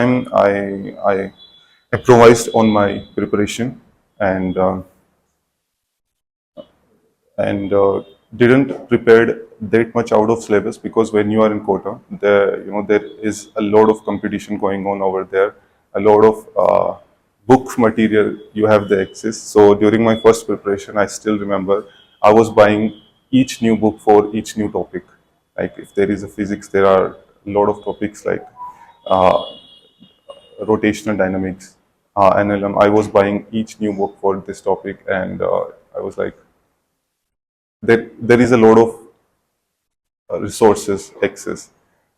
time I improvised on my preparation and and didn't prepare that much out of syllabus, because when you are in quota, there is a lot of competition going on over there, a lot of book material you have the access. So during my first preparation, I still remember I was buying each new book for each new topic. Like if there is a physics, there are a lot of topics like uh, rotational dynamics, NLM. I was buying each new book for this topic, and I was like, there is a lot of resources access.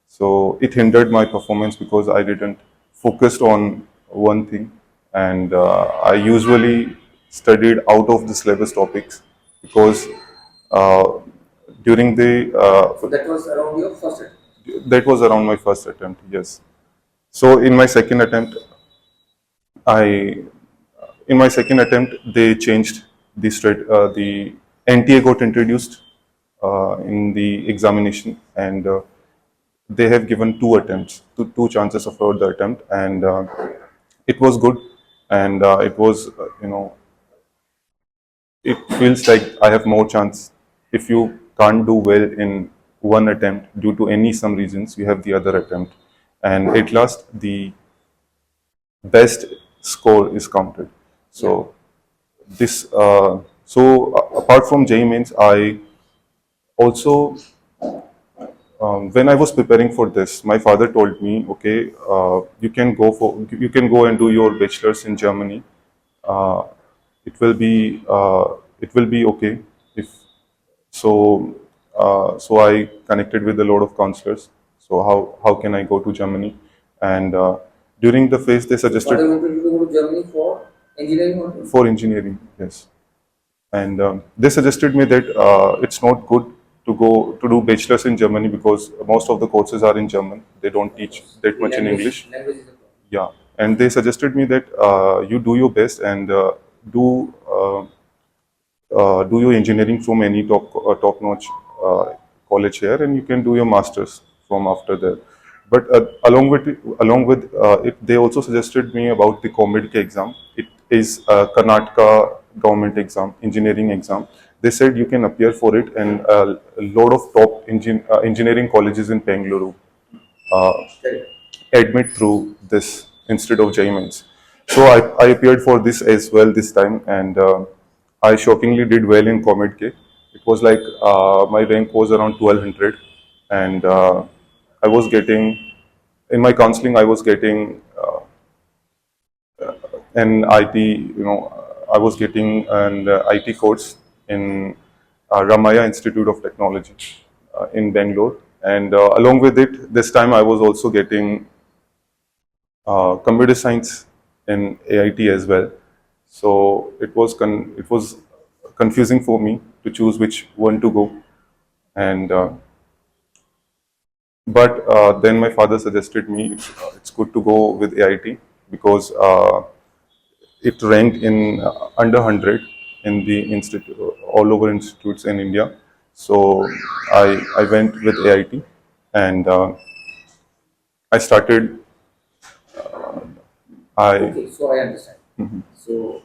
So it hindered my performance because I didn't focused on one thing, and I usually studied out of the syllabus topics because uh, during the So that was around your first attempt. that was around my first attempt. Yes. So in my second attempt, I in my second attempt they changed the NTA got introduced in the examination, and they have given two attempts, two chances of the attempt, and it was good, and it was it feels like I have more chance. If you can't do well in one attempt due to any some reasons, you have the other attempt, and at last the best score is counted. So this apart from JEE mains, I also when I was preparing for this, my father told me, okay, you can go and do your bachelor's in Germany. Uh, it will be okay if so. So I connected with a lot of counselors. So how can I go to Germany? And during the phase, they suggested. What I wanted to go to Germany for engineering or for engineering, yes. And they suggested me that it's not good to go to do bachelor's in Germany because most of the courses are in German. They don't teach that much in English. Language is a problem. Yeah, and they suggested me that you do your best and do do your engineering from any top notch college here, and you can do your masters from after that. But along with it, they also suggested me about the COMEDK exam. It is a Karnataka government exam, engineering exam. They said you can appear for it, and a lot of top engineering colleges in Bengaluru uh, admit through this instead of JEE mains. So I appeared for this as well this time, and I shockingly did well in COMEDK. It was like my rank was around 1200, and I was getting in my counseling I was getting an IT, I was getting an IT course in Ramaya Institute of Technology in Bangalore, and along with it, this time I was also getting computer science in AIT as well. So it was confusing for me to choose which one to go, and but then my father suggested me it's good to go with AIT because it ranked in under 100 in the institute, all over institutes in India. So I went with AIT, and I started. I Okay, so I understand. So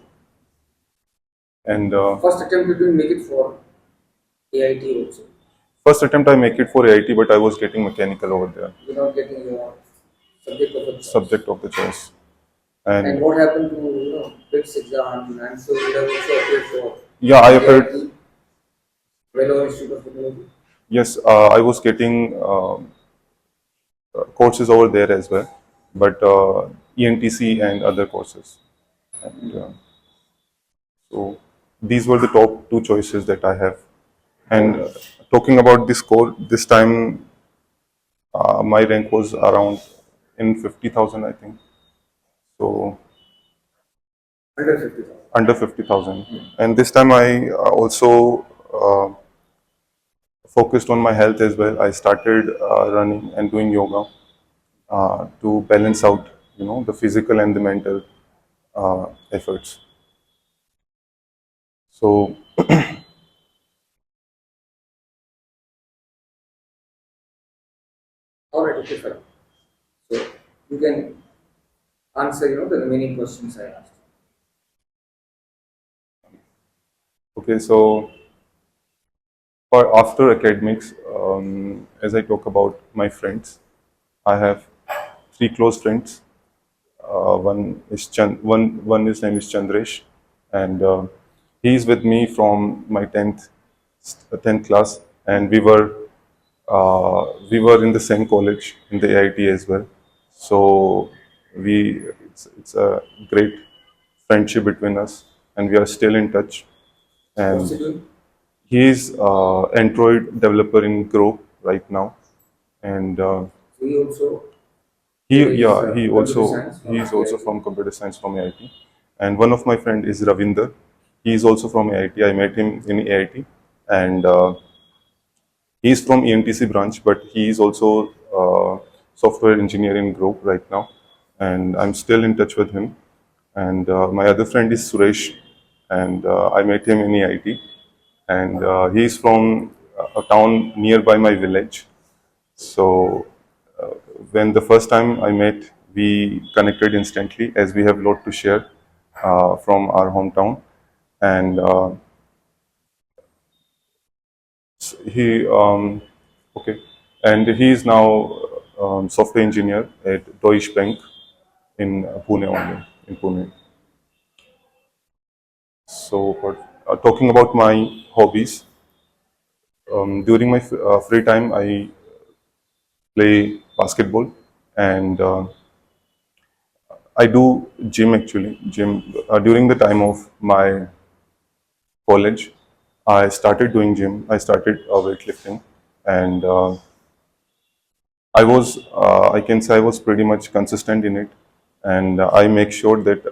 and first attempt you didn't make it for AIT also. first attempt I make it for AIT, but I was getting mechanical over there, You're not getting your subject of the choice. subject of the choice. And And what happened to BITS exam? And so you have also appeared for yeah, I applied. AIT, Vellore Institute of Technology. Yes, I was getting courses over there as well, but ENTC and other courses. And, so these were the top two choices that I have. And talking about the score, this time my rank was around in 50,000, I think. So Under 50,000. under 50,000. And this time I also focused on my health as well. I started running and doing yoga to balance out, the physical and the mental efforts. So All right, okay, fine. So you can answer, the remaining questions I asked. Okay, so for after academics, as I talk about my friends, I have three close friends. One his name is Chandresh, and he is with me from my tenth class, and we were in the same college in the AIT as well. So it's a great friendship between us, and we are still in touch. What's he And doing? he is Android developer in Grow right now, and So he also he did his yeah he computer also science he from is also AIT. from computer science from AIT. And one of my friend is Ravinder. He is also from AIT. I met him in AIT, and he is from ENTC branch, but he is also software engineer in Group right now, and I'm still in touch with him. And my other friend is Suresh, and I met him in EIT, and he is from a town nearby my village. So when the first time I met, we connected instantly as we have a lot to share from our hometown. And he okay, and he is now software engineer at Deutsche Bank in Pune only in Pune. So, talking about my hobbies, during my free time, I play basketball, and I do gym actually. Gym during the time of my college, I started doing gym. I started weightlifting, and I can say I was pretty much consistent in it, and I make sure that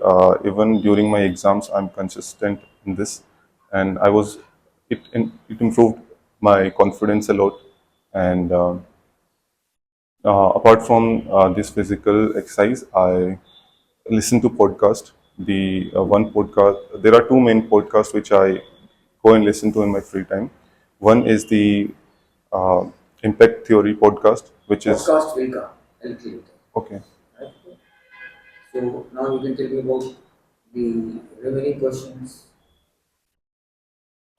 even during my exams, I'm consistent in this, and it improved my confidence a lot, and apart from this physical exercise, I listen to podcast. The one podcast, there are two main podcasts which I go and listen to in my free time. One is the uh, Impact Theory podcast, which is Podcast will come a little later. okay. Right? So now you can tell me about the remaining questions.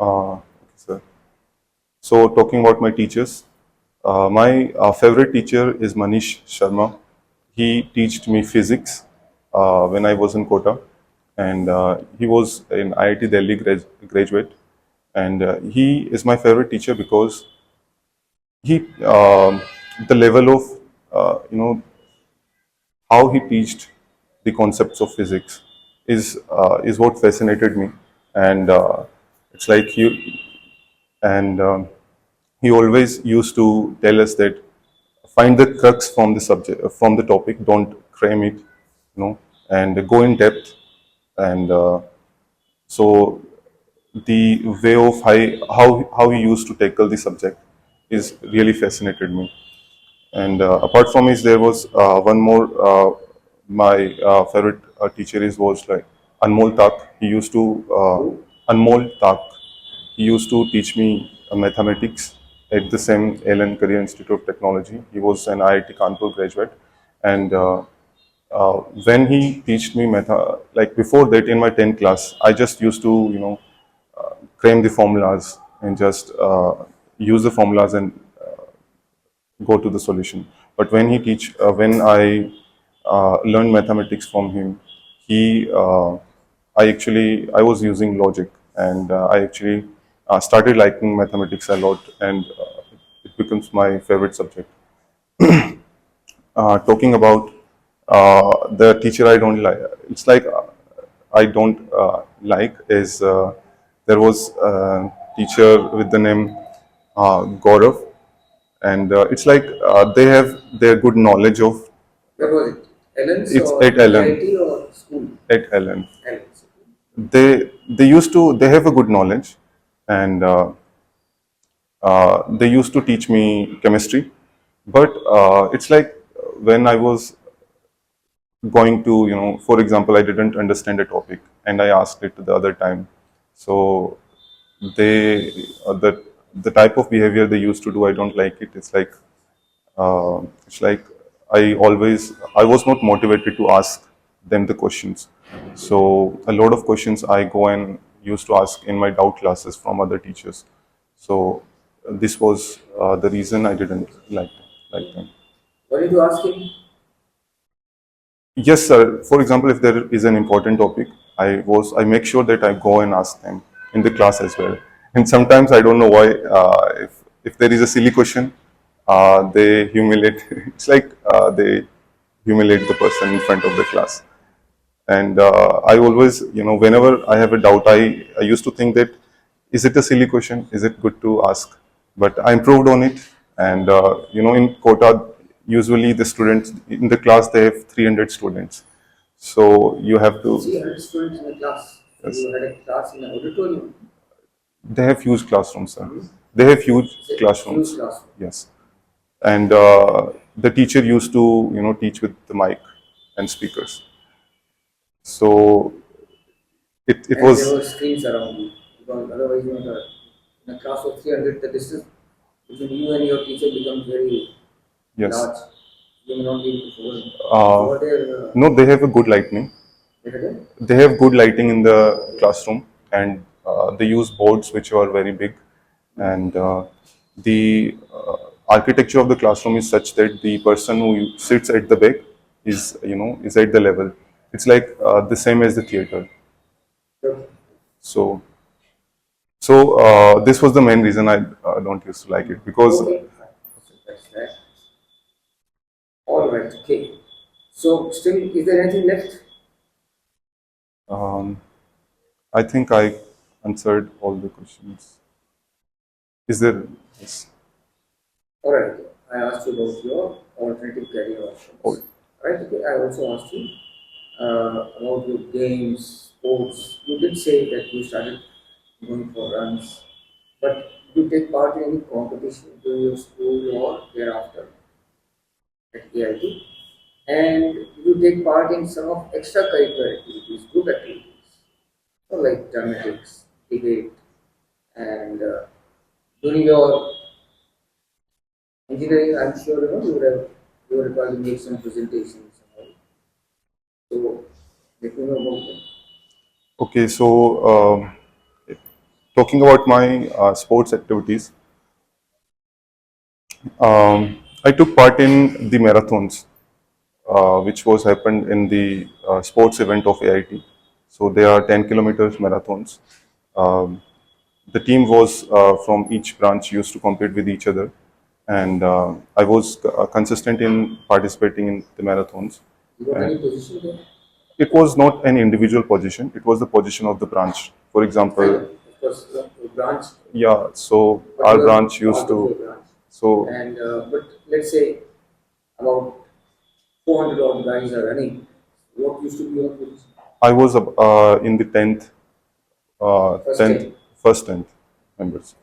Okay, sir. So talking about my teachers, my favorite teacher is Manish Sharma. He taught me physics when I was in Kota, and he was an IIT Delhi graduate. And he is my favorite teacher because he the level of how he taught the concepts of physics is what fascinated me, and it's like you and he always used to tell us that find the crux from the subject from the topic, don't cram it, and go in depth. And so the way of how he used to tackle the subject is really fascinated me. And apart from this, there was one more. My favorite teacher was like Anmol Tak. He used to Anmol Tak. He used to teach me mathematics at the same Allen Career Institute of Technology. He was an IIT Kanpur graduate, and when he taught me like before that in my 10th class, I just used to cram the formulas and just use the formulas and go to the solution. But when I learned mathematics from him, I was using logic, and I actually started liking mathematics a lot, and it becomes my favorite subject. Talking about the teacher I don't like, it's like I don't like is there was a teacher with the name Gaurav, and it's like they have their good knowledge of Where was it? Ellen's it's or at Ellen AIT or school? at Ellen. Ellen's. They have a good knowledge, and they used to teach me chemistry, but it's like when I was going to for example, I didn't understand a topic and I asked it the other time. So they the type of behavior they used to do, I don't like it. It's like I was not motivated to ask them the questions. So a lot of questions I go and used to ask in my doubt classes from other teachers. So this was the reason I didn't like them. What did you ask him? Yes, sir. For example, if there is an important topic, I make sure that I go and ask them in the class as well. And sometimes I don't know why. If there is a silly question, they humiliate. It's like they humiliate the person in front of the class. And I always, whenever I have a doubt, I used to think that is it a silly question? Is it good to ask? But I improved on it. And in Kota, usually the students in the class they have 300 students, so you have to. 300 students in a class. So Yes, you had a class in an auditorium. they have huge classrooms, sir. They have huge It's a huge classrooms. classroom. Yes, and the teacher used to teach with the mic and speakers. So it And there was. were screens around you. Because otherwise, in a class of 300, the distance between you and your teacher becomes very Yes. large. You may not be able to follow him. So Uh, what there, no, they have a good lighting. again? They have good lighting in the classroom, and they use boards which are very big, and the architecture of the classroom is such that the person who sits at the back is at the level. It's like the same as the theater. So, So this was the main reason I don't used to like it, because okay, fine. So that's that. All right, okay. So still, is there anything left? um, I think I answered all the questions. Is there? Yes. All right, okay. I asked you about your alternative career Oh, options. Right, okay. I also asked you about your games, sports. You did say that you started going for runs, but you take part in any competition during your school or thereafter at AIT, and you take part in some of extracurricular activities, group activities, so like dramatics, debate, and during your engineering, I'm sure you would require to make some presentations and all. So let me know about them. okay, so talking about my sports activities, I took part in the marathons, which was happened in the sports event of AIT. So they are 10 kilometers marathons. Um, the team was from each branch used to compete with each other, and I was consistent in participating in the marathons. You got And any position there? it was not an individual position; it was the position of the branch. For I know, example, of course, a branch, yeah. So but our you are branch used part of to. your branch. So And but let's say about 400 odd guys are running. What used to be your position? I was in the 10th, First 10th, 10. first 10th members.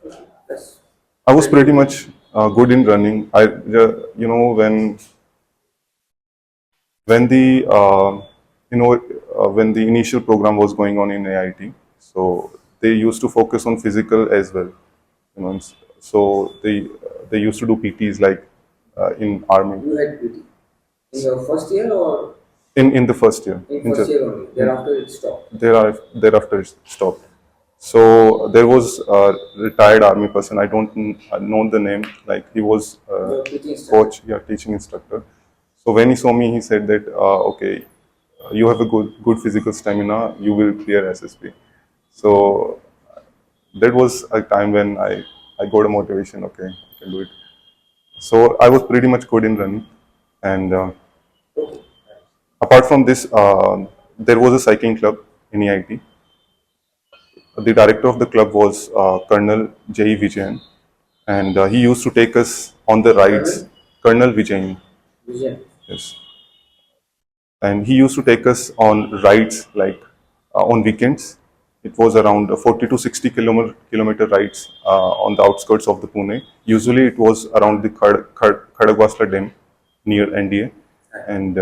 That's I was fairly pretty good. much good in running. When the when the initial program was going on in AIT, so they used to focus on physical as well. So they used to do PTs like in army, You had PT in your first year or in the first year. in first year only? In, Thereafter it stopped. thereafter it stopped. So there was a retired army person. I don't know the name. Like he was Your PT instructor. coach, yeah, teaching instructor. So when he saw me, he said that okay, you have a good physical stamina. You will clear SSB. So that was a time when I got a motivation. Okay, I can do it. So I was pretty much good in running, and Okay. apart from this, there was a cycling club in EIT. The director of the club was Colonel J. Vijayan, and he used to take us on the rides. Colonel Colonel Vijayan, Vision. yes, and he used to take us on rides like on weekends. It was around 40 to 60 kilometer rides on the outskirts of the Pune. Usually, it was around the Khadagwasla Dam near NDA, and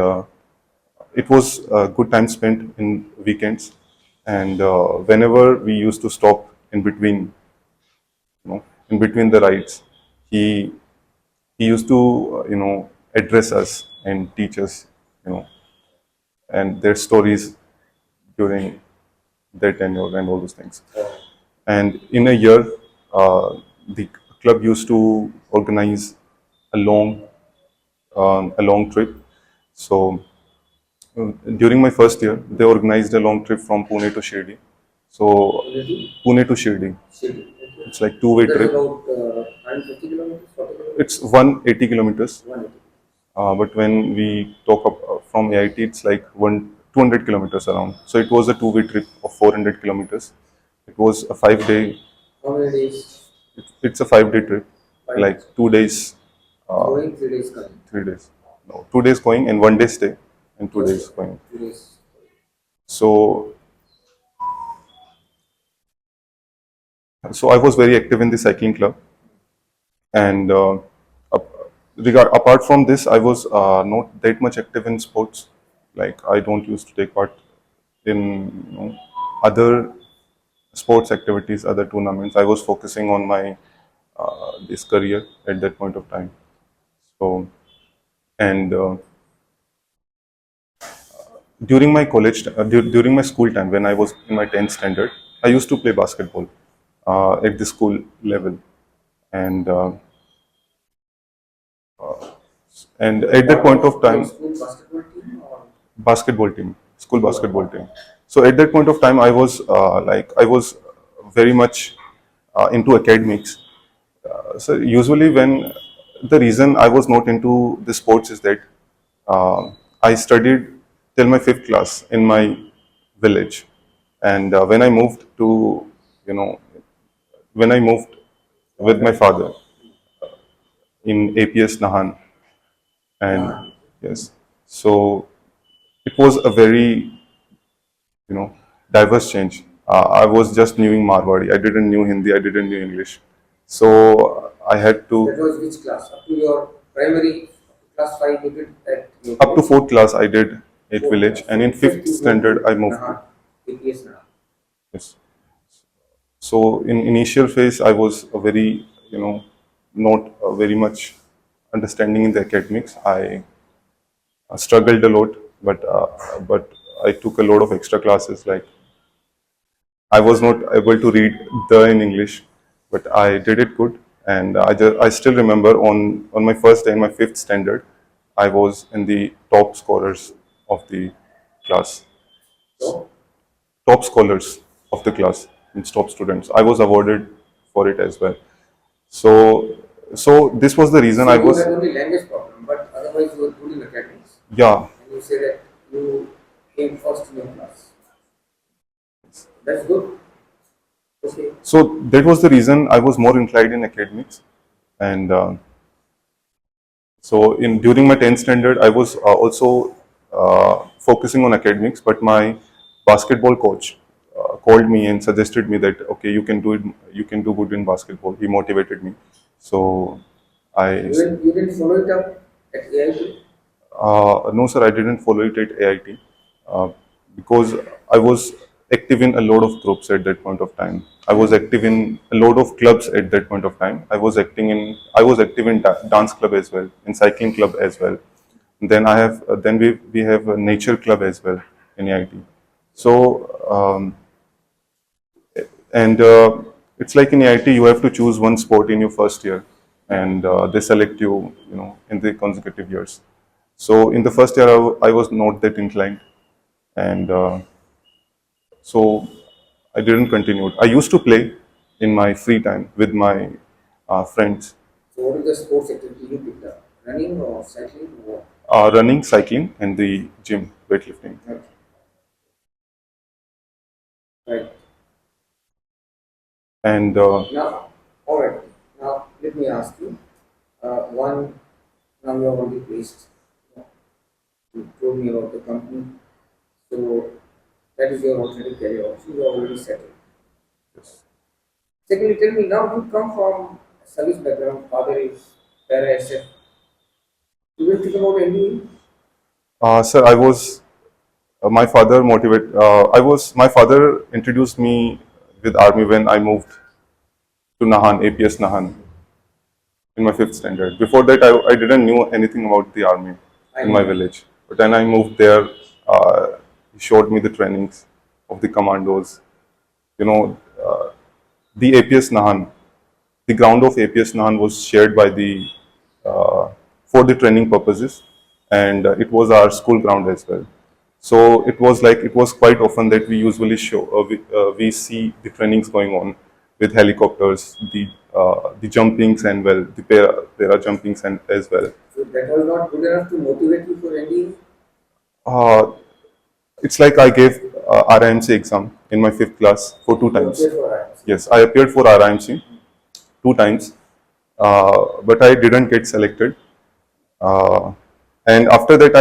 it was a good time spent in weekends. And whenever we used to stop in between, in between the rides, he he used to address us and teach us, you know and their stories during their tenure and all those things. And in a year, the club used to organize a long trip. So during my first year, they organized a long trip from Pune to Shirdi. So Already? Pune to Shirdi, City. Okay. it's like two-way That's trip. about 150 kilometers, 40 kilometers? It's 180 kilometers. 180. But when we talk from AIT, it's like 200 kilometers around. So it was a two-way trip of 400 kilometers. It was a 5 day. How many days? It's a 5 day trip, 5 days. like 2 days, Going, 3 days coming. 3 days. No, 2 days going and 1 day stay, and 2 days going. 2 days. So, so I was very active in the cycling club, and apart from this, I was not that much active in sports. Like I don't used to take part in other sports activities, other tournaments. I was focusing on my this career at that point of time. So, and during my during my school time, when I was in my 10th standard, I used to play basketball at the school level, and and at that point of time, School basketball team or? basketball team, school basketball team. So at that point of time, I was I was very much into academics. So usually when the reason I was not into the sports is that I studied till my fifth class in my village, and when I moved to you know when I moved with my father in APS Nahan, and yes, so it was a very diverse change. I was just knowing Marwari. I didn't knew Hindi. I didn't knew English. So I had to That was which class? Up to your primary, class 5 you did at your up to village? fourth class. I did at Fourth village, class. and in fifth you standard went I moved to Naha, APS Naha. yes. So in initial phase, I was a very not very much understanding in the academics. I struggled a lot, but I took a lot of extra classes. Like I was not able to read the in English, but I did it good. And I still remember on my first day in my fifth standard, I was in the top scorers of the class. So, Top scholars of the class, means top students. I was awarded for it as well. So, so this was the reason so I you was, had only language problem, but otherwise you were good in academics. yeah. And you say that you came first in your class. That's good. Okay. So that was the reason I was more inclined in academics, and so in during my 10th standard, I was also focusing on academics, but my basketball coach called me and suggested me that okay, you can do it, you can do good in basketball. He motivated me, so I You didn't follow it up at AIT? no, sir, I didn't follow it at AIT uh, because I was active in a lot of groups at that point of time. I was active in a lot of clubs at that point of time. I was active in dance club as well, in cycling club as well. Then I have, then we have a nature club as well in AIT. So, and it's like in AIT, you have to choose one sport in your first year, and they select you, in the consecutive years. So in the first year, I was not that inclined, and so I didn't continue. I used to play in my free time with my friends, So what is the sports activity you picked up? Running or cycling or what? running, cycling, and the gym, weightlifting. Okay. Right. And Now, all right. Now, let me ask you. One, now you are already placed. You told me about the company. So, that is your already career option. You are already settled. yes. Secondly, tell me now you come from a service background. Father is para SF. You will think about ending. Sir, I was my father introduced me with army when I moved to Nahan, APS Nahan, in my fifth standard. Before that, I didn't knew anything about the army I in my know. village. But then I moved there he showed me the trainings of the commandos. You know, the APS Nahan, the ground of APS Nahan was shared by the for the training purposes, and it was our school ground as well. So it was quite often that we usually we see the trainings going on with helicopters, the jumpings and well the para jumpings and as well. So that was not good enough to motivate you for NDA? Uh, it's like I gave RIMC exam in my fifth class for two You times. appeared for IMC. Yes, I appeared for RIMC two times, but I didn't get selected. Uh, and after that,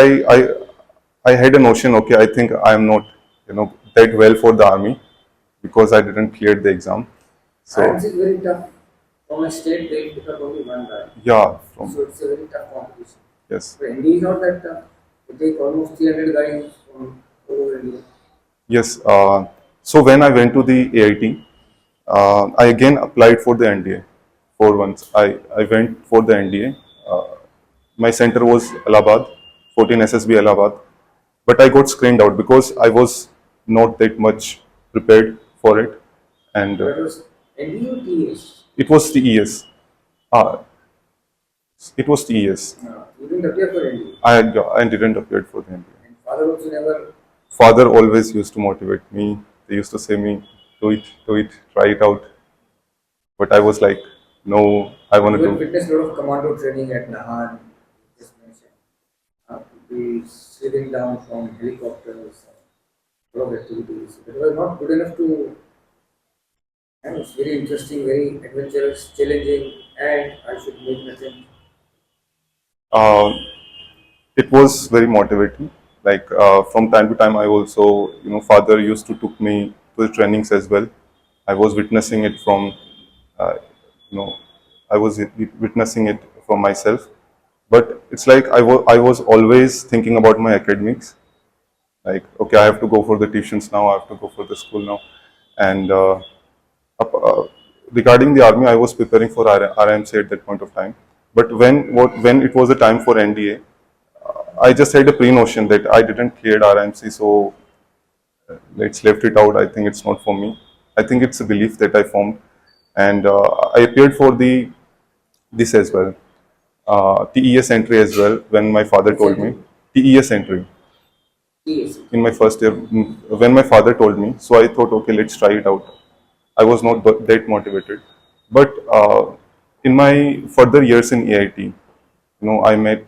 I had a notion. Okay, I think I am not that well for the army because I didn't clear the exam. So IMC is very tough. From a state, they pick up only one guy. yeah, So it's a very tough competition. yes, But NDA is not that tough. They take almost 300 guys from all over India. yes. So when I went to the AIT, I again applied for the NDA for once. I went for the NDA. My center was Allahabad, 14 SSB Allahabad, but I got screened out because I was not that much prepared for it, and That was NDA or TS? it was the ES. Uh, it was the ES. You didn't appear for NDA. I didn't appear for the NDA. And father also never. Father always used to motivate me. They used to say me, do it, try it out. But I was like, no, I want You to had do. witnessed a lot of commando training at Nahan, just mentioned. We sliding down from helicopters, a lot of activities. That was not good enough to. And it's very interesting, very adventurous, challenging, and I should make an attempt. Uh, it was very motivating. Like from time to time, I also, father used to took me to the trainings as well. I was witnessing it from, uh, you know, I was witnessing it from myself. But it's like I was always thinking about my academics. Like, okay, I have to go for the tuitions now. I have to go for the school now. And up- uh, regarding the army, I was preparing for RIMC at that point of time. But when it was a time for NDA, I just had a pre-notion that I didn't clear RIMC, so let's left it out. I think it's not for me. I think it's a belief that I formed, and I appeared for the this as well, TES entry as well. When my father Which told me entry? TES entry Yes. in my first year, when my father told me, so I thought, okay, let's try it out. I was not that motivated, but in my further years in AIT, I met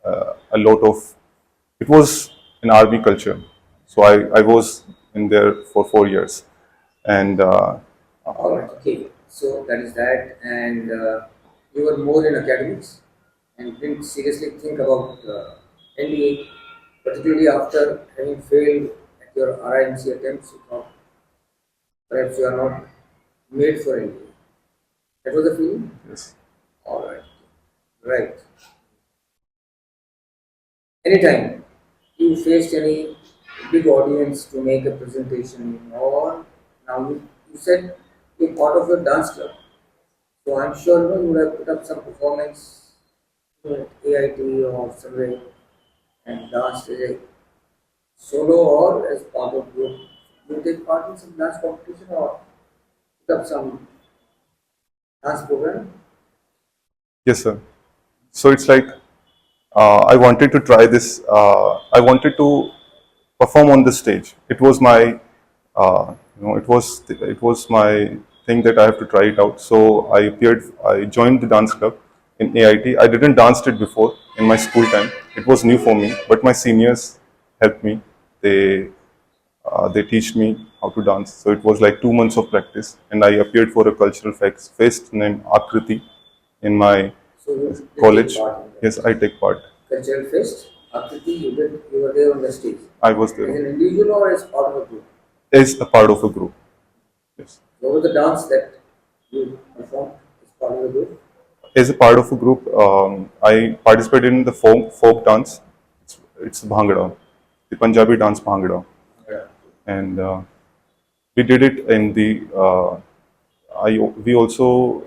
a lot of. It was an army culture, so I was in there for 4 years, and All right. Okay. So that is that, and you were more in academics and didn't seriously think about NDA, particularly after having failed at your RIMC attempts. You thought perhaps you are not made for NDA. That was the feeling. yes, All right. Right. Anytime you faced any big audience to make a presentation, or now you said you're part of the dance club. So I'm sure you would have put up some performance at AIT or somewhere and danced as a solo or as part of group. You take part in some dance competition or put up some dance program? yes, sir. So it's like I wanted to try this. I wanted to perform on the stage. It was my, it was my thing that I have to try it out. So I appeared. I joined the dance club in AIT. I didn't danced it before in my school time. It was new for me, but my seniors helped me. They they teach me how to dance. So it was like 2 months of practice, and I appeared for a cultural fest named Akriti in my So you did take college. part in Yes, that I take part. cultural fest. Akriti, you were there on the stage I was as there an individual or as part of a group. as a part of a group. Yes, What was the dance that you performed as part of the group? as a part of a group, I participated in the folk dance. It's Bhangra, the Punjabi dance Bhangra, Yeah. and we did it in the. We also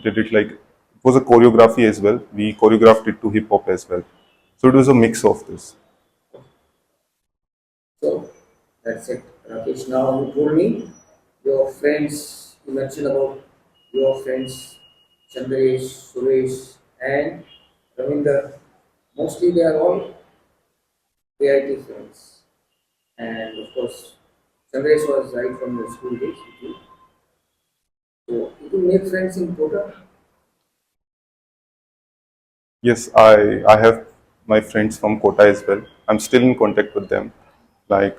did it like it was a choreography as well. We choreographed it to hip hop as well. So it was a mix of this. That's it. Rakesh, now you told me your friends, you mentioned about your friends Chandresh, Suresh, and Ravinder. Mostly they are all AIT friends. And of course, Chandresh was right from the school days with you. So, you can make friends in Kota. Yes, I have my friends from Kota as well. I'm still in contact with them. Like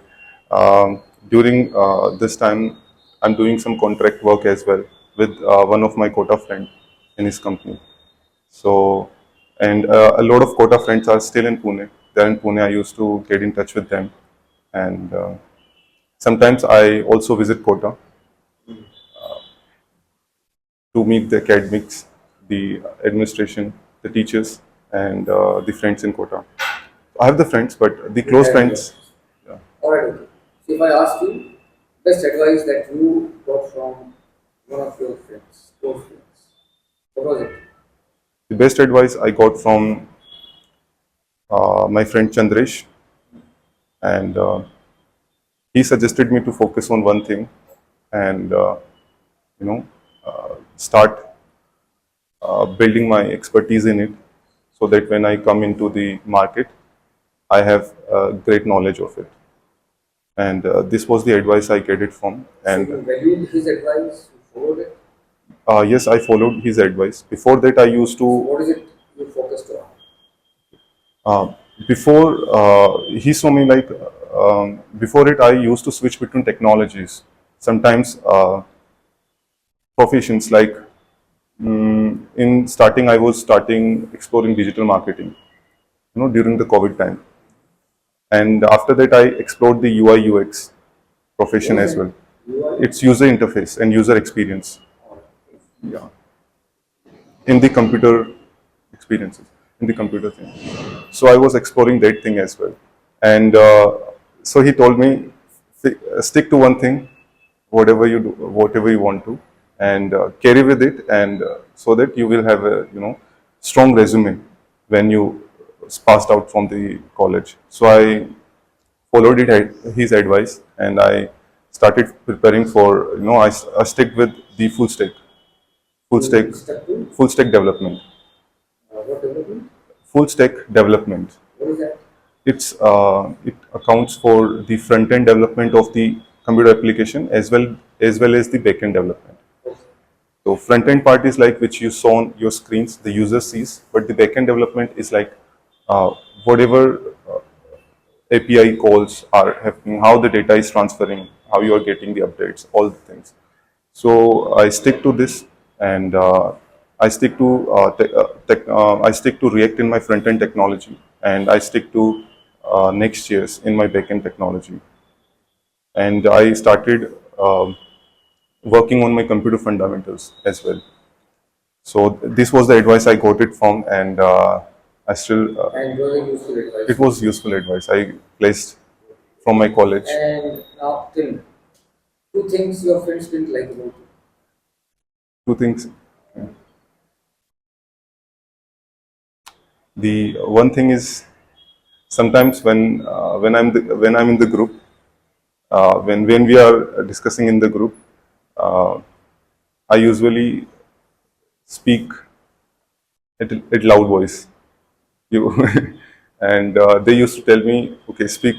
during this time, I'm doing some contract work as well with one of my Kota friend in his company. So, and a lot of Kota friends are still in Pune. They're in Pune. I used to get in touch with them, and sometimes I also visit Kota to meet the academics, the administration, the teachers, and the friends in Kota. I have the friends, but the You close have your friends. friends. Yeah. Alright, okay. So, if I ask you, best advice that you got from one of your friends, close friends, what was it? The best advice I got from my friend Chandresh, and he suggested me to focus on one thing and you know start building my expertise in it, so that when I come into the market, I have great knowledge of it. And this was the advice I get it from. So, And you valued his advice, you followed it. yes, I followed his advice. Before that, I used So, to what is it you focused on? Uh, before he saw me like before it, I used to switch between technologies. Sometimes professions like in starting, I was starting exploring digital marketing. During the COVID time, and after that, I explored the UI UX What profession is as it? well. UI? It's user interface and user experience. Or Yeah, in the computer experiences, in the computer thing. So I was exploring that thing as well, and so he told me, stick to one thing, whatever you do, whatever you want to, and carry with it, and so that you will have a strong resume when you passed out from the college. So I followed his advice, and I started preparing for I stick with the full stack you stuck to full stack development. what development? Full stack development. What is that? It accounts for the front end development of the computer application, as well as the back end development. Okay. So front end part is like which you saw on your screens, the user sees, but the back end development is like uh, whatever API calls are happening, how the data is transferring, how you are getting the updates, all the things. So I stick to this, and I stick to React in my front end technology, and I stick to Next.js in my back end technology. And I started working on my computer fundamentals as well. So this was the advice I got it from, and I still And was a useful it advice. was useful advice I placed from my college. And now, tell me, two things your friends didn't like about you. Two things. The one thing is, sometimes when I'm in the group, when we are discussing in the group, uh, I usually speak at loud voice. You and they used to tell me, okay, speak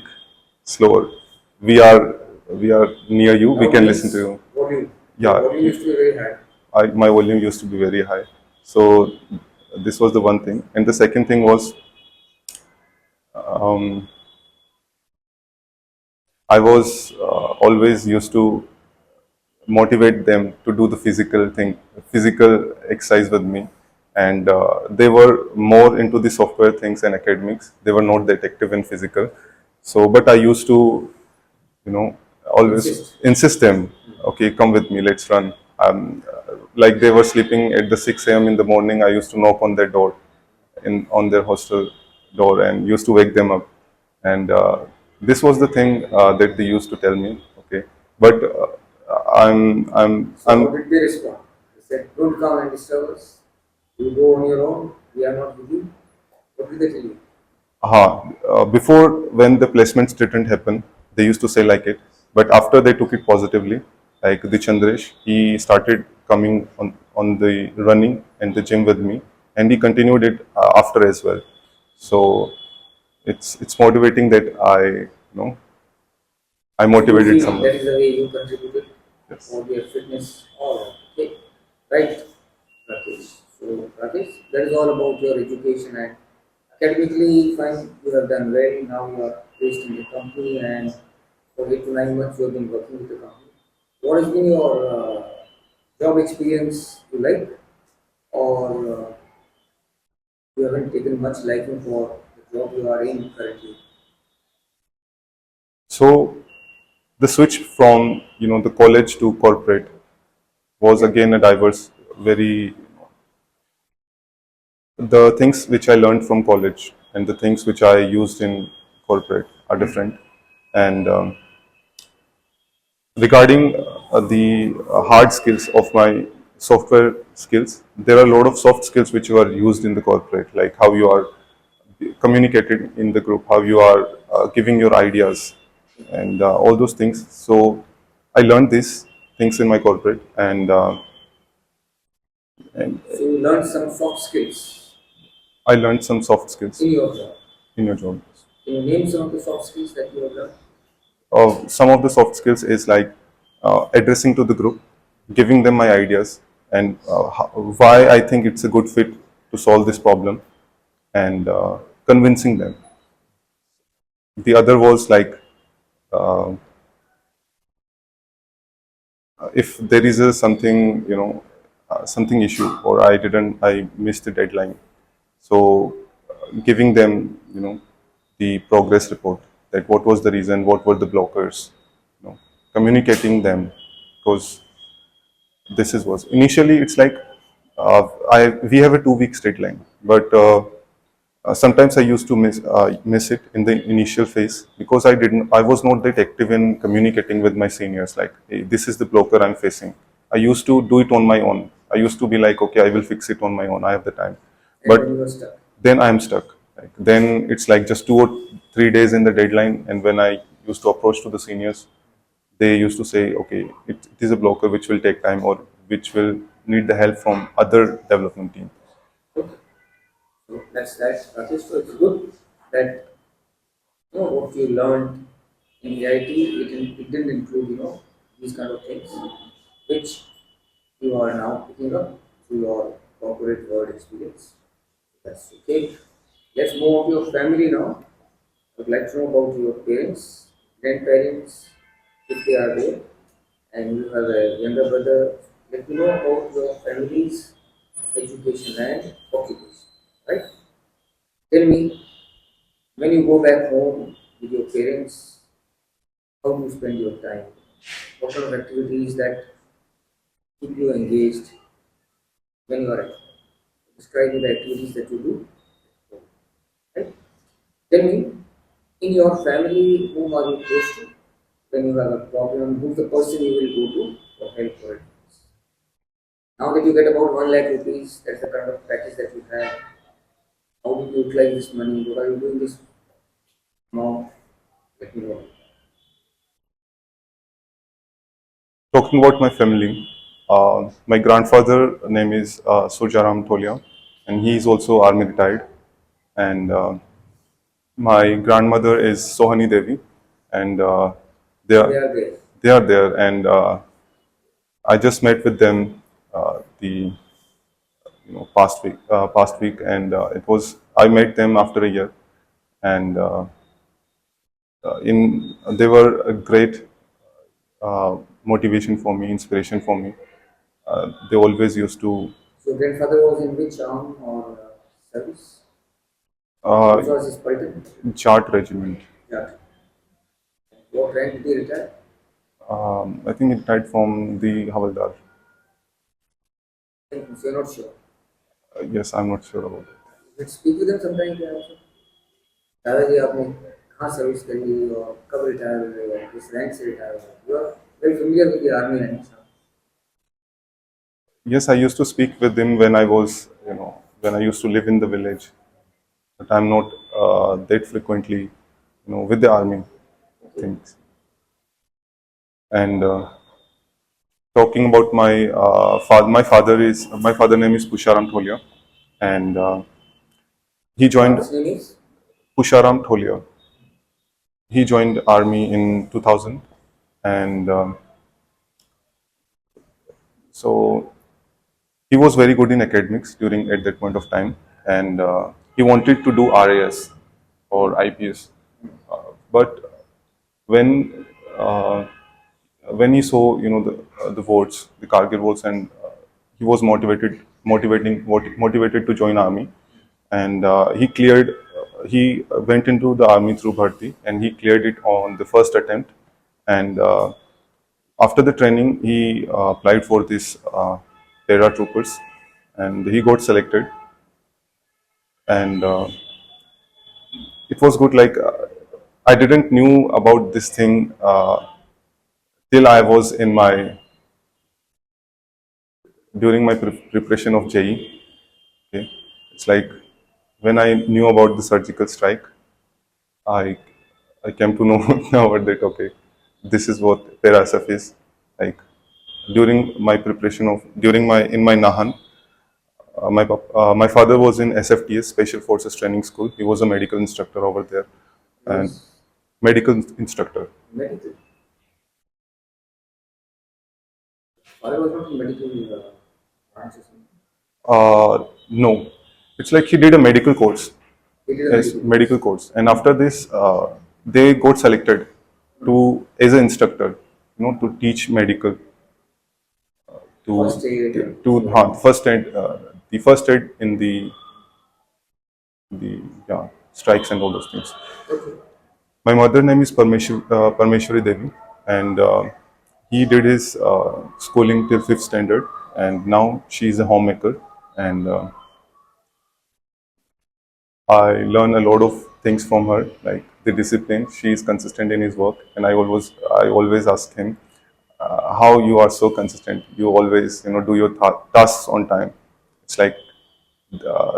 slower. We are we are near you. We Now can listen to means you. volume. Your Yeah, volume used to be very high. my volume used to be very high. So this was the one thing, and the second thing was um, I was always used to motivate them to do the physical exercise with me. And they were more into the software things and academics. They were not that active in physical. So, but I used to, always Insist. insist them, okay, come with me, let's run. Like they were sleeping at the 6 a.m. in the morning, I used to knock on their door, on their hostel door, and used to wake them up. And this was the thing that they used to tell me. Okay, but So how did they respond? They said, don't come and disturb us. You go on your own. We are not with you. What did they tell you? before, when the placements didn't happen, they used to say like it. But after they took it positively, like the Chandresh, he started coming on the running and the gym with me, and he continued it after as well. So it's motivating that I So you motivated feel someone. that is the way you contributed Yes. for their fitness. All okay, right, Rakesh. So Rakesh, that is all about your education and academically. Fine, you have done well. Now you are based in the company, and for 8 to 9 months you have been working with the company. What has been your job experience? You like, or you haven't taken much liking for the job you are in currently? So the switch from the college to corporate was Yeah. again a diverse, very the things which I learned from college and the things which I used in corporate are different. And regarding the hard skills of my software skills, there are a lot of soft skills which are used in the corporate, like how you are communicated in the group, how you are giving your ideas, and all those things. So I learned these things in my corporate, and So you learned some soft skills I learned some soft skills in your job. in your job. Can you name some of the soft skills that you have learned? Some of the soft skills is like addressing to the group, giving them my ideas, and why I think it's a good fit to solve this problem, and convincing them. The other was like if there is a something something issue, or I missed the deadline, so giving them the progress report, that what was the reason, what were the blockers, communicating them, because this is was initially it's like I we have a 2 week deadline, but sometimes I used to miss it in the initial phase, because I was not that active in communicating with my seniors. Like, hey, this is the blocker I'm facing. I used to do it on my own. I used to be like, okay, I will fix it on my own. I have the time, And but then you were stuck. then I am stuck. Like, then it's like just 2 or 3 days in the deadline, and when I used to approach to the seniors, they used to say, okay, it is a blocker which will take time, or which will need the help from other development team. Okay. So that's Rakesh. So it's good that what you learned in the IT. It didn't include these kind of things, which you are now picking up through your corporate world experience. That's okay. Let's move on to your family now. I would like to know about your parents, grandparents, if they are there, and you have a younger brother. Let me know about your family's education and occupation. Right? Tell me, when you go back home with your parents, how do you spend your time? What kind of activities that keep you engaged when you are at home? Describe me the activities that you do. Right? Tell me, in your family, whom are you close to? When you have a problem, who's the person you will go to for help for advice? Now that you get about 1 lakh rupees, that's the kind of package that you have. How do you utilize this money? What are you doing this amount? Let me know. Talking about my family, my grandfather name is Surjaram Tolia, and he is also army retired. And my grandmother is Sohani Devi, and they They are are there. they are there. And I just met with them the past week, and it was I met them after a year, and in they were a great motivation for me, inspiration for me. They always used to So grandfather was in which arm or service? uh, Which was his title? chart regiment. Yeah. What rank did he retire? I think it died from the Havaldar. So you're not sure. Yes, I'm not sure about it. Let's speak with them sometime क्या also. दादाजी आपने कहाँ service करी और कब retire हुए और किस रैंक से रिटायर हुए? You are very familiar with the army ranks. Yes, I used to speak with him when I was, when I used to live in the village, but I'm not that frequently, with the army Okay. things. And talking about my my father name is Pusharam Tholia, and he joined Father's name is? Pusharam Tholia. He joined army in 2000, and so he was very good in academics during at that point of time, and he wanted to do RAS or IPS, but when uh, when he saw the votes, the Kargil votes, and he was motivated to join army, and he went into the army through Bharti, and he cleared it on the first attempt, and after the training he applied for this paratroopers, and he got selected, and it was good. Like I didn't knew about this thing till I was in my during my preparation of JE. Okay, it's like when I knew about the surgical strike, I I came to know now that okay, this is what ParaSF is. Like during my preparation of during my in my Nahan, my father was in SFTS Special Forces Training School. He was a medical instructor over there, He and was medical instructor. medical. Father was not in medical branch or something. No, it's like he did a medical course. He did a Yes, medical medical course. course, and after this, they got selected to as an instructor, to teach medical to First aid. first aid, the first aid in the yeah, strikes and all those things. Okay. My mother name is Parmeshwari Devi, and he did his schooling till fifth standard, and now she is a homemaker, and I learn a lot of things from her, like the discipline. She is consistent in his work, and I always ask him, how you are so consistent. You always do your tasks on time. It's like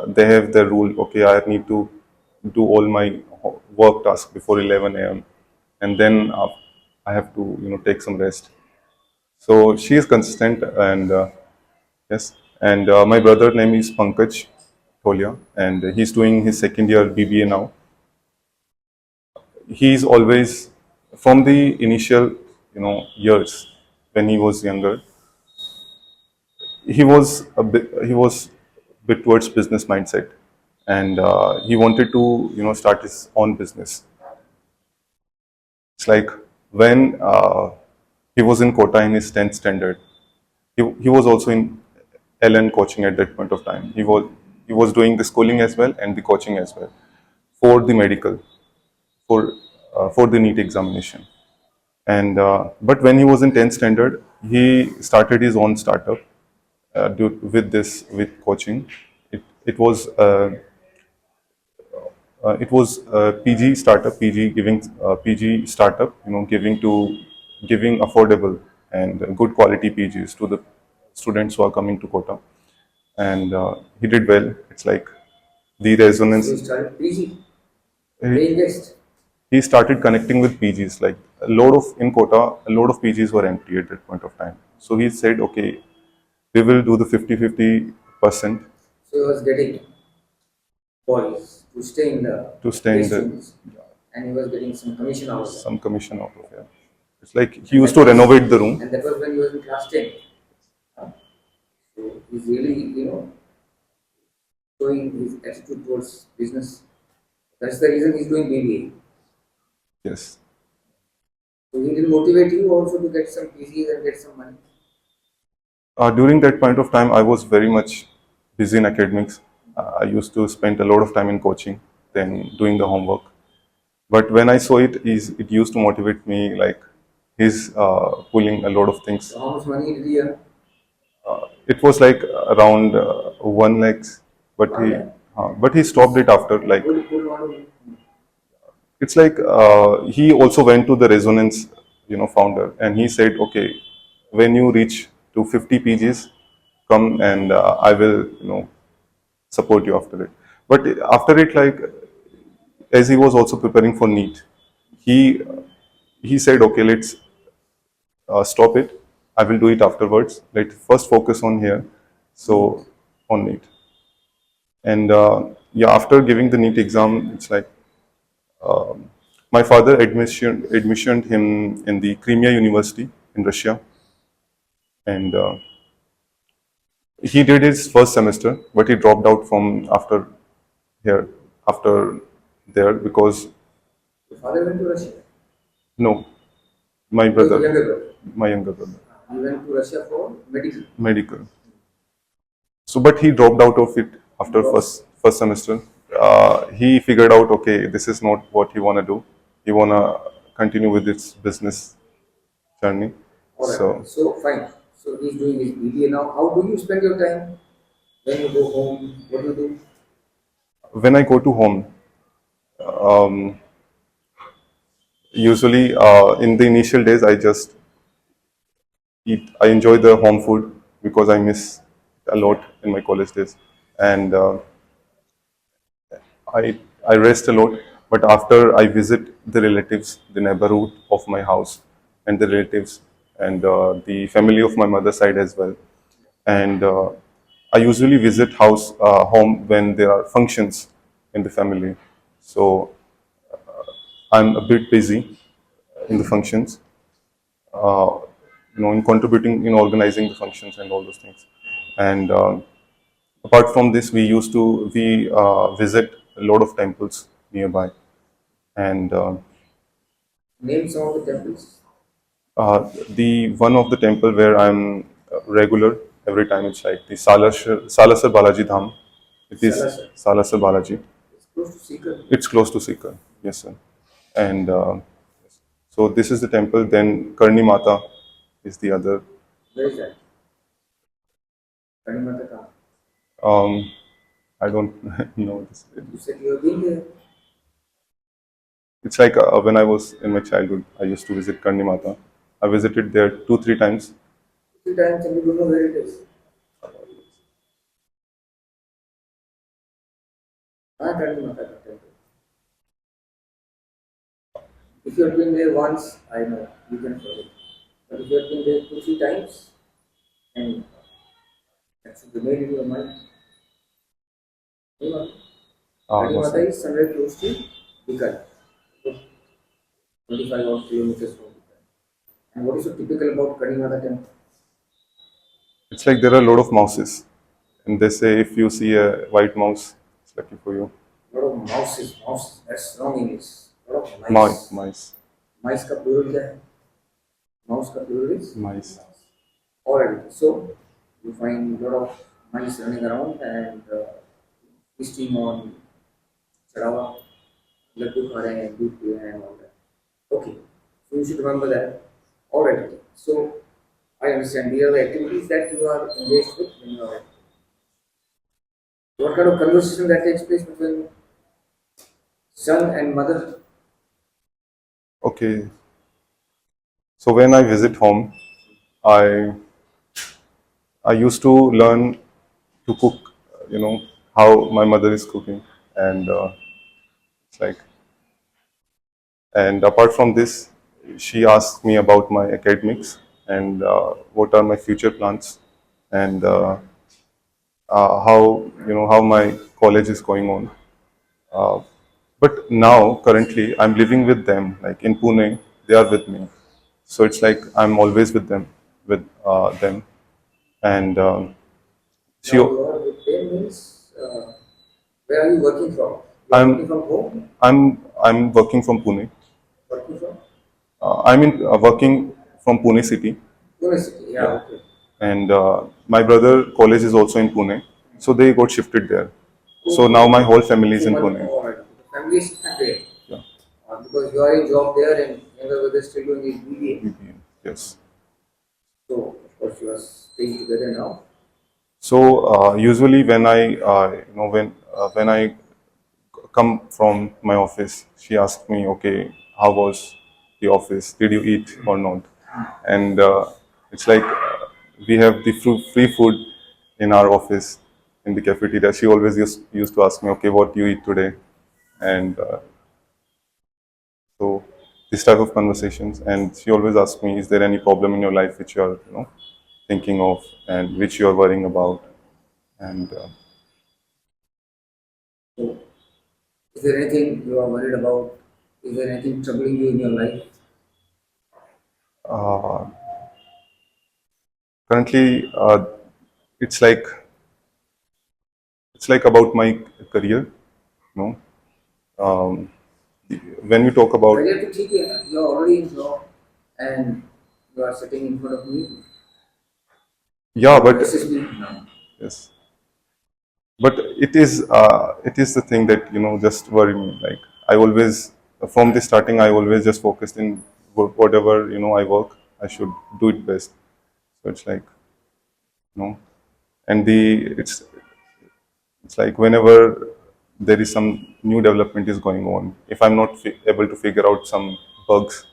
they have the rule. Okay, I need to do all my work tasks before 11 a.m. and then I have to take some rest. So she is consistent, and yes. And my brother name is Pankaj Tolia, and he's doing his second year BBA now. He's always from the initial years when he was younger, he was a bit towards business mindset, and he wanted to start his own business. It's like when he was in Kota in his 10th standard, he was also in LN coaching at that point of time. He was doing the schooling as well and the coaching as well for the medical, for the NEET examination. And but when he was in 10th standard, he started his own startup with coaching. It was a PG startup, PG giving PG startup, giving affordable and good quality PGs to the students who are coming to Kota, and he did well. It's like the So resonance. he started PG, He, paying guest. he started connecting with PGs. Like in Kota, a lot of PGs were empty at that point of time. So he said, okay, we will do the 50-50% So he was getting boys to stay in the to stay in guest the rooms, and he was getting some commission out of that. some commission out of it. It's like he And used that to was renovate the room. and that was when he was in class 10. Uh, So he's really, showing his attitude towards business. That's the reason he's doing BBA. Yes. So he will motivate you also to get some PCs and get some money. During that point of time, I was very much busy in academics. I used to spend a lot of time in coaching, then doing the homework. But when I saw it, it used to motivate me. Like he's pulling a lot of things. So how much money did he earn? It was like around 1 lakhs, but One lakh. he stopped it after like. Good amount of It's like he also went to the resonance founder, and he said, okay, when you reach to 50 PGs, come and I will support you after it. But after it, like as he was also preparing for NEET, he he said, okay, stop it. I will do it afterwards. Let first focus on here. So on NEET. And yeah, after giving the NEET exam, it's like my father admissioned him in the Crimea University in Russia, and he did his first semester, but he dropped out from here after there because Your father went to Russia. no, my Your brother, younger brother. my younger brother, He went to Russia for medical. medical. So, but he dropped out of it after Because first semester. He figured out, okay, this is not what he wanna do. He wanna continue with his business journey. all right. So, So fine. So he's doing his BBA now. How do you spend your time when you go home? What do you do? when I go to home, um, usually in the initial days, I just eat. I enjoy the home food because I miss a lot in my college days, and I rest a lot. But after I visit the relatives, the neighborhood of my house, and the relatives, and the family of my mother's side as well, and I usually visit home when there are functions in the family. So I'm a bit busy in the functions, in contributing in organizing the functions and all those things. And apart from this, we visit a lot of temples nearby, and Name some of the temples. the one of the temple where I'm regular every time, it's like the Salasar Balaji Dham. It is Salasar. Salasar Balaji. It's close to Sikar. It's close to Sikar, yes sir. And so this is the temple. Then Karni Mata is the other. Where is that? Karnataka. Um, I don't know this. You said you have been there. It's like when I was in my childhood, I used to visit Karni Mata. I visited there 2 3 times. 3 times and you don't know where it is. Ah, Karnataka temple. If you have been there once, I know you can forget. But if you have been there 2 3 times, and that should remain in your mind. You know, Was Kalimata is somewhere close to Bikar, 25 odd kilometers from Bikar. And what is so typical about Kalimata temple? It's like there are a lot of mouses, and they say if you see a white mouse, it's lucky for you. A lot of mouses, that's wrong English. A lot of mice. Mice, Mice का plural क्या है? Mouse का plural is? mice. Alright, so you find a lot of mice running around and feasting on charawa, laddu खा रहे हैं, दूध P रहे हैं and all that. Okay, so you should remember that. Alright, so I understand these are the activities that you are engaged with when you are at home. What kind of conversation that takes place between son and mother? Okay. So when I visit home, I I used to learn to cook. You know how my mother is cooking, and it's like. And apart from this, she asked me about my academics and what are my future plans, and how how my college is going on. Uh, but now, currently, I'm living with them. Like in Pune, they are with me. So it's like I'm always with them, and she. Now you are with them means where are you working from? You are working I'm from home? I'm working from Pune. Working from Working from Pune city. Pune city. Yeah, Yeah. okay. And my brother college is also in Pune, so they got shifted there. So now Okay. my whole family is So in much Pune. all right. The family is not there. Yeah. Because you are in job there and younger brother is still doing his BBA. Yes. So of course you are staying together now. So usually when I come from my office, she asks me, okay, how was the office? Did you eat or not? And it's like we have the free food in our office in the cafeteria. She always used to ask me, okay, what do you eat today? And so this type of conversations, and she always asks me, is there any problem in your life which you are, thinking of and which you are worrying about? And So, is there anything you are worried about? Is there anything troubling you in your life? uh, currently, it's like about my career, you know. Um, when we talk about, Career to ठीक है, you are already in job and you are sitting in front of me. yeah, but SSB now. yes, but it is the thing that just worry me. Like, I always, from the starting, I always just focused in whatever I work, I should do it best. So it's like, and it's like whenever there is some new development is going on, if I'm not able to figure out some bugs,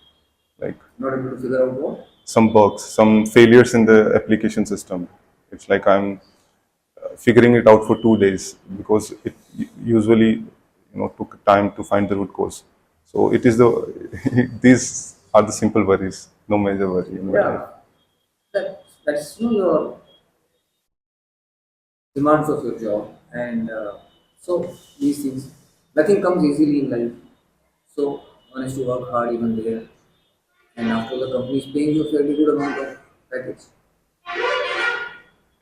like Not able to figure out what? some bugs, some failures in the application system, it's like I'm figuring it out for 2 days, because it usually took time to find the root cause. So it is the these are the simple worries, no major worry in my life. Yeah, that's your demands of your job, and so these things, nothing comes easily in life. So one has to work hard even there, and after the company is paying you a fairly good amount of package.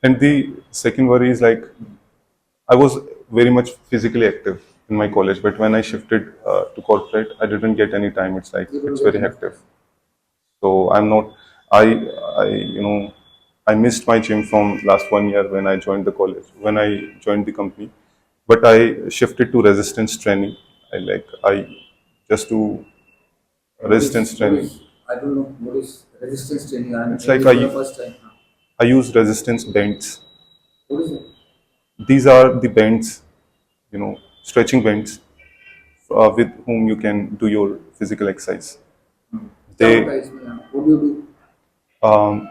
And the second worry is like, I was very much physically active in my college, but when I shifted to corporate, I didn't get any time. It's like You don't it's get very enough hectic. time. So I'm not. I I missed my gym from last 1 year when I joined the college, when I joined the company, but I shifted to resistance training. I just do resistance What training. is I don't know what is resistance training. I'm It's like hearing it for the first time now. I use resistance bends. What is it? These are the bends, stretching bends, with whom you can do your physical exercise. They Traumatize me. What do you do? um,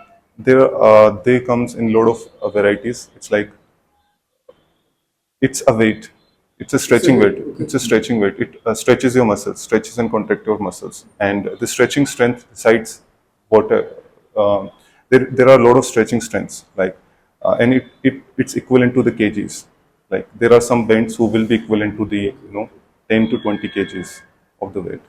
they comes in lot of varieties. It's like it's a weight. It's a It's a stretching weight. way. Okay. It's a stretching weight. It stretches your muscles, stretches and contract your muscles. And the stretching strength decides what. There are a lot of stretching strengths, like, and it's equivalent to the kgs. Like, there are some bends who will be equivalent to the 10 to 20 kgs of the weight,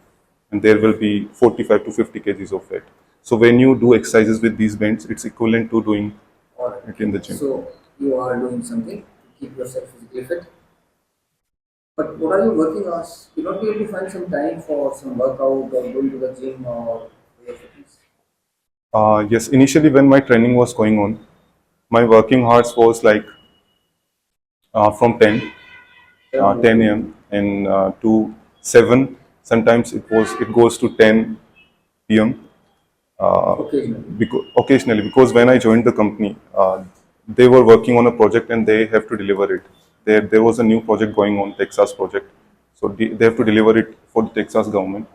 and there will be 45 to 50 kgs of weight. So when you do exercises with these bends, it's equivalent to doing All right. it in the gym. So you are doing something to keep yourself physically fit. But what are your working hours? You not be able to find some time for some workout or going to the gym or your fitness. Yes, initially when my training was going on, my working hours was like from 10 7 a.m. and to 7. Sometimes it goes to 10 p.m. occasionally. Occasionally, because when I joined the company, they were working on a project and they have to deliver it. There was a new project going on, Texas project, so they have to deliver it for the Texas government.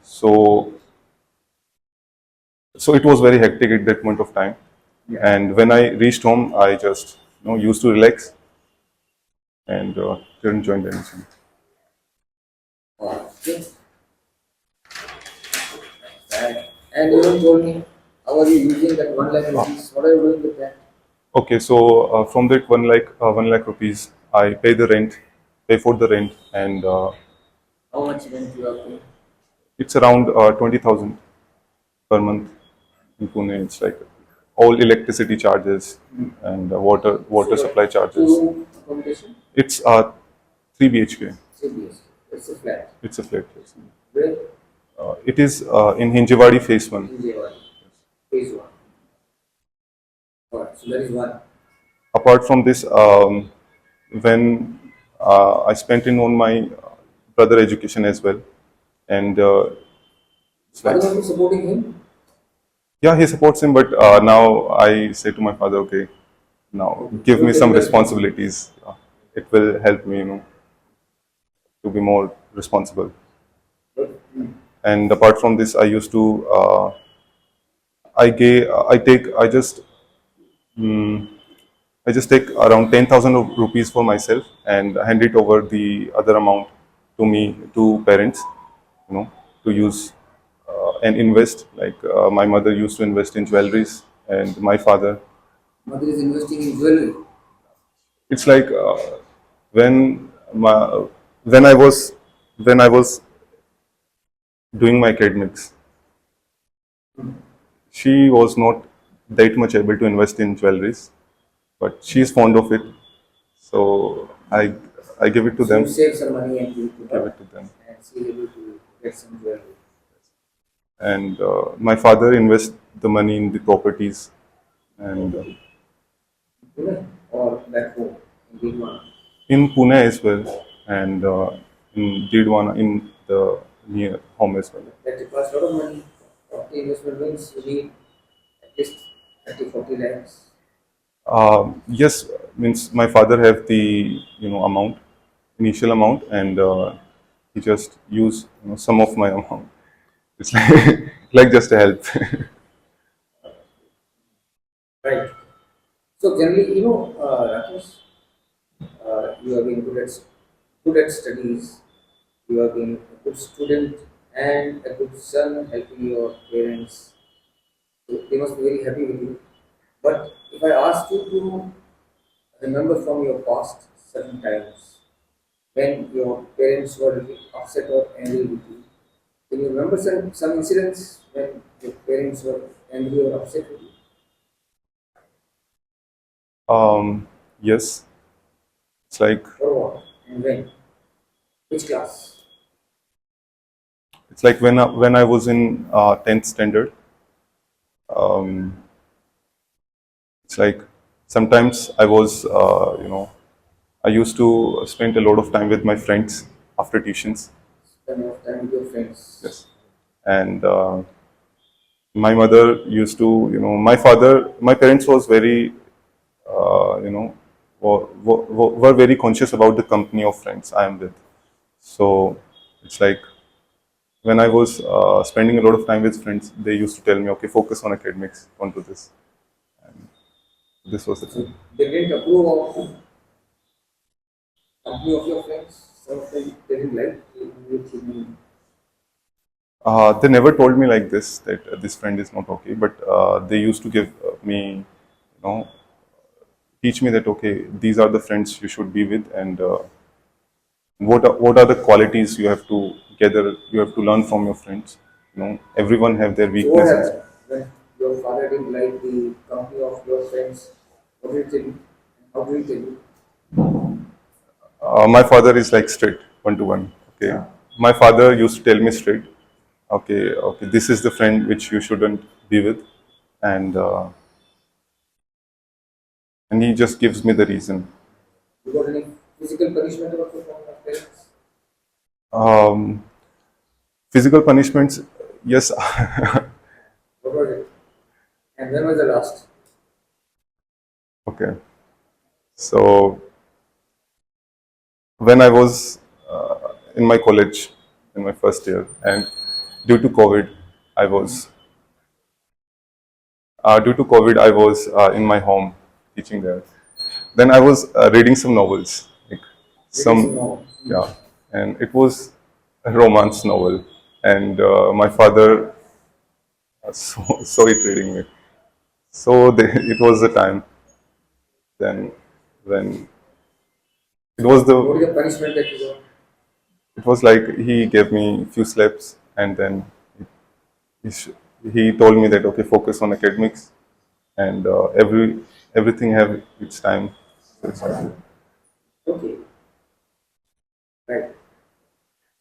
So it was very hectic at that point of time. Yeah. And when I reached home, I just used to relax and didn't join the anything. Okay. Right. And you don't told me how are you using that 1 lakh rupees? What are you doing with that? Okay, so from that 1 lakh rupees, I pay for the rent, and How much rent you are paying? it's around 20,000 per month in Pune. It's like all electricity charges and water So supply two charges. room accommodation? It's 3 BHK. 3 BHK. It's a flat. It's a flat. Yes. Where? It is in Hinjewadi Phase 1. In Jhotwara. Phase 1. Alright, so that is one. Apart from this, when I spent in on my brother education as well, and it's Are like, you going to be supporting him? yeah, he supports him, but now I say to my father, okay, now Okay. give You me take some the responsibility. responsibilities. It will help me, to be more responsible. But, And apart from this, I used to, mm, I just take around 10,000 rupees for myself and hand it over the other amount to parents, to use. and invest. Like my mother used to invest in jewelries, and my father. Mother is investing in jewelry. It's like when my when I was when I was doing my academics, she was not that much able to invest in jewelries, but she is fond of it. So I give it to So you them. save some money and give it to Give her, it to them. and she is able to get some jewelry. And my father invests the money in the properties, and Pune or back home in Bhilwara. in Pune as well, and in Jhotwara in the near home as well. That requires a lot of money. Property investment means you need at least 30, 40 lakhs. Yes, means my father have the amount, initial amount, and he just use some of my amount. It's like like just a help. Right. So generally, Rakesh, you have been good at studies. You have been a good student and a good son, helping your parents. So they must be very happy with you. But if I ask you to remember from your past certain times when your parents were really upset or angry with you, can you remember some incidents when your parents were angry or upset with you? Yes, it's like Or what? And when? Which class? when I was in 10th standard. Um, it's like sometimes I used to spend a lot of time with my friends after tuitions. Spend more time with your friends. Yes, and my mother used to, my parents was very, uh, you know, were very conscious about the company of friends I am with. So it's like when I was spending a lot of time with friends, they used to tell me, okay, focus on academics, don't do this. This was the So time. they didn't approve of company of your friends. Some of them didn't like you. They never told me like this that this friend is not okay, but they used to give me, know, teach me that okay, these are the friends you should be with, and what are the qualities you have to gather, you have to learn from your friends. Everyone have their So what weaknesses. happened when your father didn't like the company of your friends? What did he tell you? How did he tell you? My father is like straight, one to one. Okay, Huh? my father used to tell me straight. Okay, okay, this is the friend which you shouldn't be with, and he just gives me the reason. You got any physical punishment also from your parents? Um, Physical punishments, yes. What was it? And when was the last? Okay, so when I was in my college in my first year, and due to COVID, I was I was in my home teaching there. Then I was reading some novels, like Reading some some novel. yeah, and it was a romance novel, and my father saw it reading me. So it was the time then when it was the What is the punishment that you got? it was like he gave me a few slaps, and then he, sh- he told me that okay, focus on academics, and everything have its time. So it's okay. Okay, right.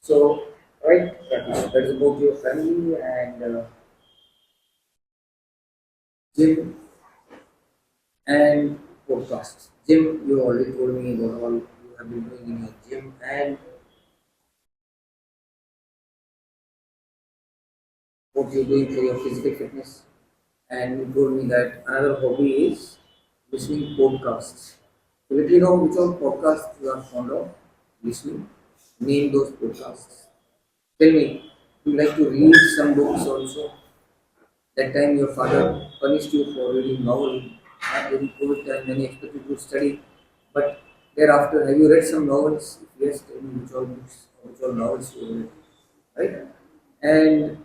So, right, that is about your family and gym and podcasts. Gym, you already told me about all you have been doing in your gym and what you're doing for your physical fitness. And you told me that another hobby is listening podcasts. So let me know which all podcasts you are fond of listening. Name those podcasts. Tell me, you like to read some books also? That time your father punished you for reading novel during COVID time when he expected you to study. But thereafter, have you read some novels? If yes, tell me which all books or which all novels you read. Right? And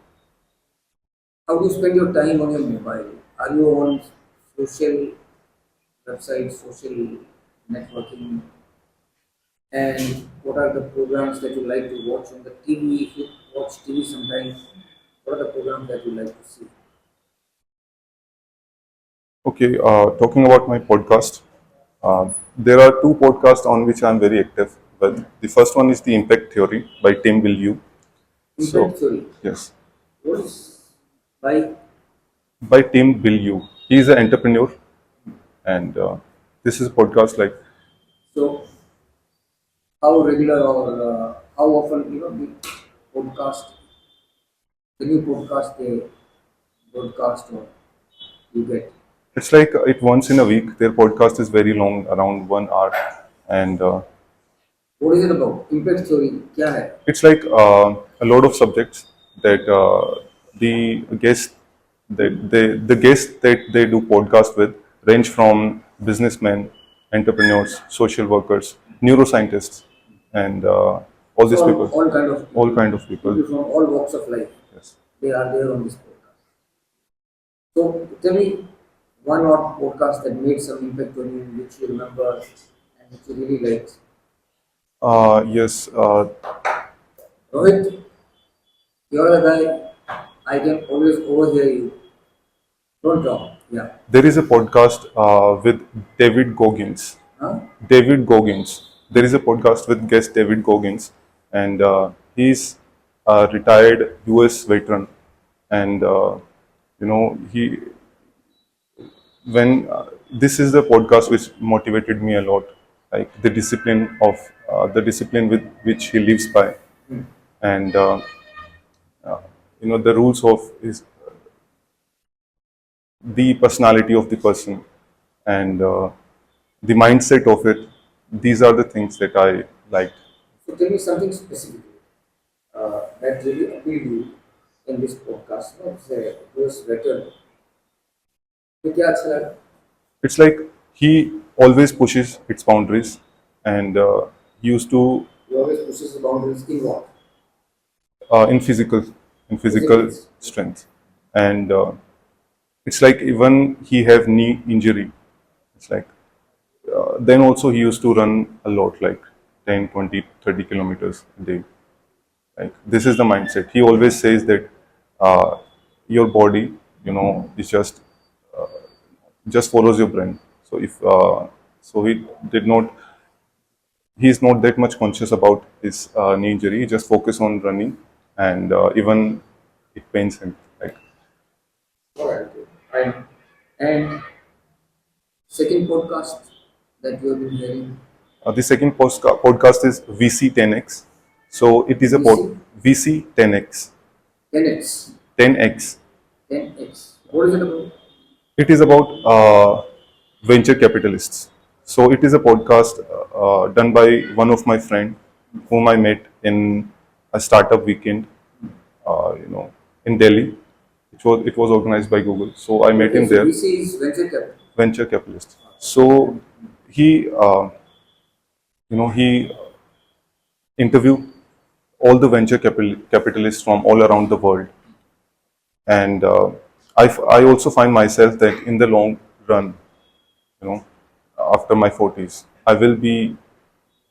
How do you spend your time on your mobile? Are you on social websites, social networking? And what are the programs that you like to watch on the TV? If you watch TV sometimes, what are the programs that you like to see? Okay, talking about my podcast, there are two podcasts on which I'm very active. But the first one is the Impact Theory by Tim Bilyeu. So, Impact theory. yes, What is by by Tim Bilyeu. He is an entrepreneur, and this is a podcast like so how regular or how often the podcast the new podcast they broadcast or you get. it's like it once in a week. Their podcast is very long, around 1 hour, and What is it about? Impact theory क्या है? it's like a lot of subjects that the guests the guests that they do podcast with range from businessmen, entrepreneurs, social workers, neuroscientists, and all So these people, all kind of all kind of people. people from all walks of life Yes. they are there on this podcast. So tell me one odd podcast that made some impact on you, which you remember and which you really liked. Yes. Rohit, you're the guy. I can always overhear you. Don't talk. Yeah. There is a podcast with David Goggins. Huh? David Goggins. There is a podcast with guest David Goggins, and he's a retired U.S. veteran, and he when this is the podcast which motivated me a lot, like the discipline with which he lives by, and the rules of his the personality of the person, and the mindset of it. These are the things that I liked. So tell me something specific that really appealed you in this podcast. Not say US veteran. तो क्या अच्छा लगा? It's like he always pushes its boundaries, and he used to He always pushes the boundaries in what? in physical Physical. strength, and it's like even he have knee injury. It's like then also he used to run a lot, like 10, 20, 30 kilometers a day. Like this is the mindset. He always says that your body, is just follows your brain. So if so, he is not that much conscious about his knee injury. He just focus on running, and even it pains him. Like All right. I know. And second podcast that you have been hearing. the second podcast is VC 10x. So it is a VC VC 10x 10x. 10x. 10x. What is it about? It is about venture capitalists. So it is a podcast done by one of my friend whom I met in a startup weekend, in Delhi. It was organized by Google. So I met Okay, him so there, VC is venture capital. venture capitalist. So he, he interviewed all the venture capitalists from all around the world, and I also find myself that in the long run, you know, after my 40s, I will be,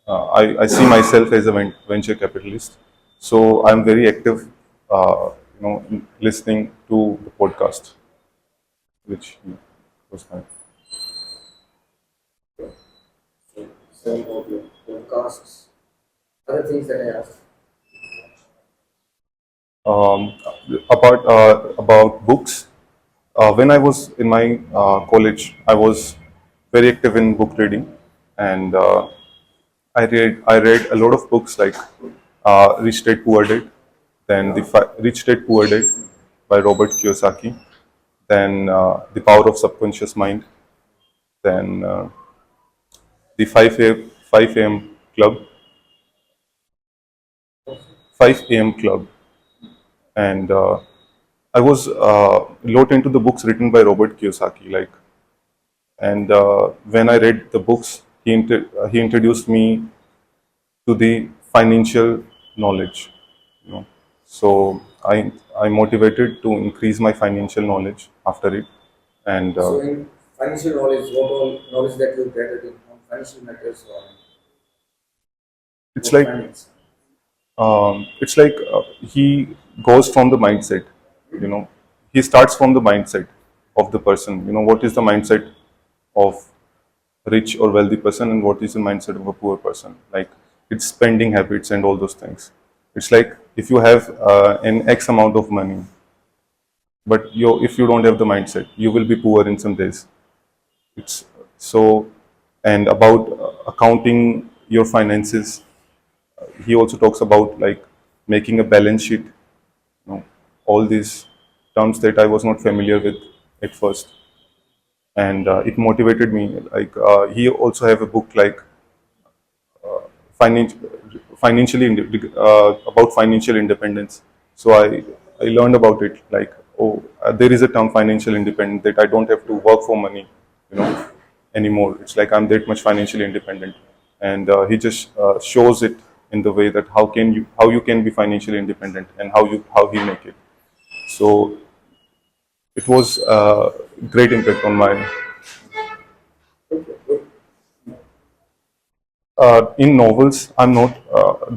I see myself as a venture capitalist. So I'm very active, in listening to the podcast, which was fine. So about your podcasts. Other things that I asked. Um, about books, when I was in my college, I was very active in book reading, and I read a lot of books like Rich Dad Poor Dad, then Rich Dad Poor Dad by Robert Kiyosaki, then The Power of Subconscious Mind, then the 5 a.m. Club, 5 a.m. Club, and I was lot into the books written by Robert Kiyosaki, like, and when I read the books, he introduced me to the financial knowledge, you know. So I motivated to increase my financial knowledge after it, and So in financial knowledge, what all knowledge that you gathered in on financial matters or it's about like finance? he goes from the mindset. You know, he starts from the mindset of the person. You know, what is the mindset of rich or wealthy person, and what is the mindset of a poor person? Like, it's spending habits and all those things. It's like if you have an X amount of money, but if you don't have the mindset, you will be poor in some days. It's so, and about accounting your finances, he also talks about like making a balance sheet. Know, all these terms that I was not familiar with at first, and it motivated me. Like he also have a book like finan- about financial independence. So I learned about it. Like, oh, there is a term financial independence, that I don't have to work for money, you know, anymore. It's like I'm that much financially independent, and he just shows it in the way that how you can be financially independent, and how he make it. So it was great impact on my. Okay, good. In novels, I'm not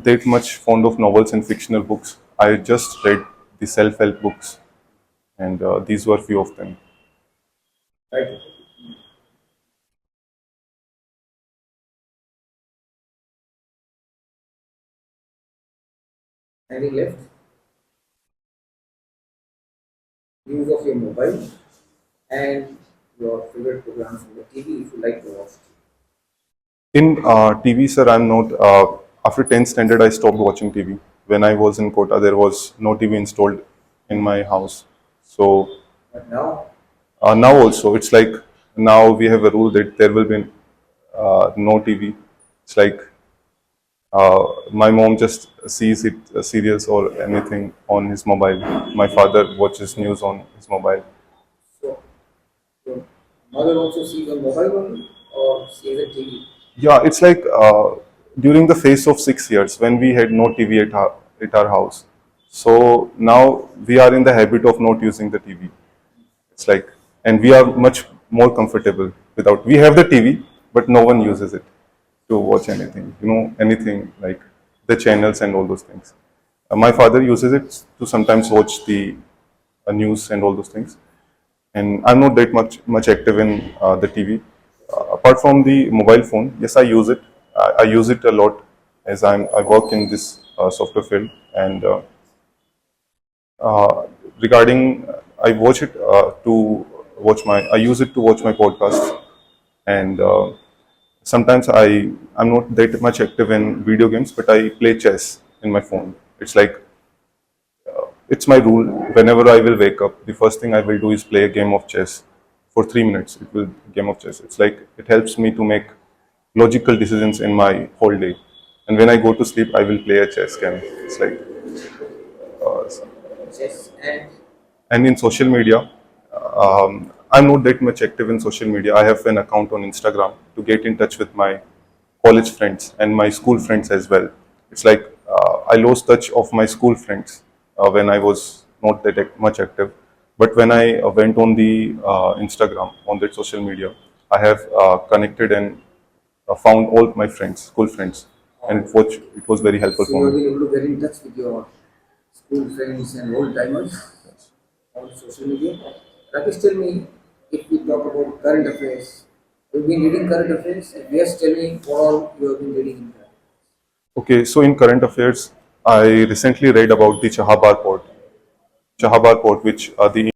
that much fond of novels and fictional books. I just read the self-help books, and these were few of them. Right. Anything left? Use of your mobile and your favorite programs on the TV if you like to watch. In TV, sir, I'm not. After 10th standard, I stopped watching TV. When I was in Kota, there was no TV installed in my house. So But now, now also, it's like now we have a rule that there will be no TV. It's like my mom just sees it serials or anything on his mobile. My father watches news on his mobile. so your mother also sees on mobile only or sees a TV. Yeah, it's like during the phase of 6 years when we had no TV at our house. So now we are in the habit of not using the TV. It's like, and we are much more comfortable without. We have the TV, but no one uses it to watch anything. You know, anything like the channels and all those things. My father uses it to sometimes watch the news and all those things. And I'm not that much active in the TV. Apart from the mobile phone, yes, I use it. I use it a lot as I work in this software field. And uh, regarding, I watch it to watch my. I use it to watch my podcast, and sometimes I'm not that much active in video games, but I play chess in my phone. It's like it's my rule. Whenever I will wake up, the first thing I will do is play a game of chess for 3 minutes. It will game of chess. It's like it helps me to make logical decisions in my whole day. And when I go to sleep, I will play a chess game. It's like, uh, Yes, and in social media, I'm not that much active in social media. I have an account on Instagram to get in touch with my college friends and my school friends as well. It's like I lost touch of my school friends when I was not that much active. But when I went on the Instagram, on that social media, I have connected and found all my friends, school friends, and it was very helpful so for you've me. been able to get in touch with your school friends and old timers on social media. Rakesh, tell me if we talk about current affairs. You've been reading current affairs? If yes, tell me what all you have been reading in current. Okay, so in current affairs, I recently read about the Chahabar port, which the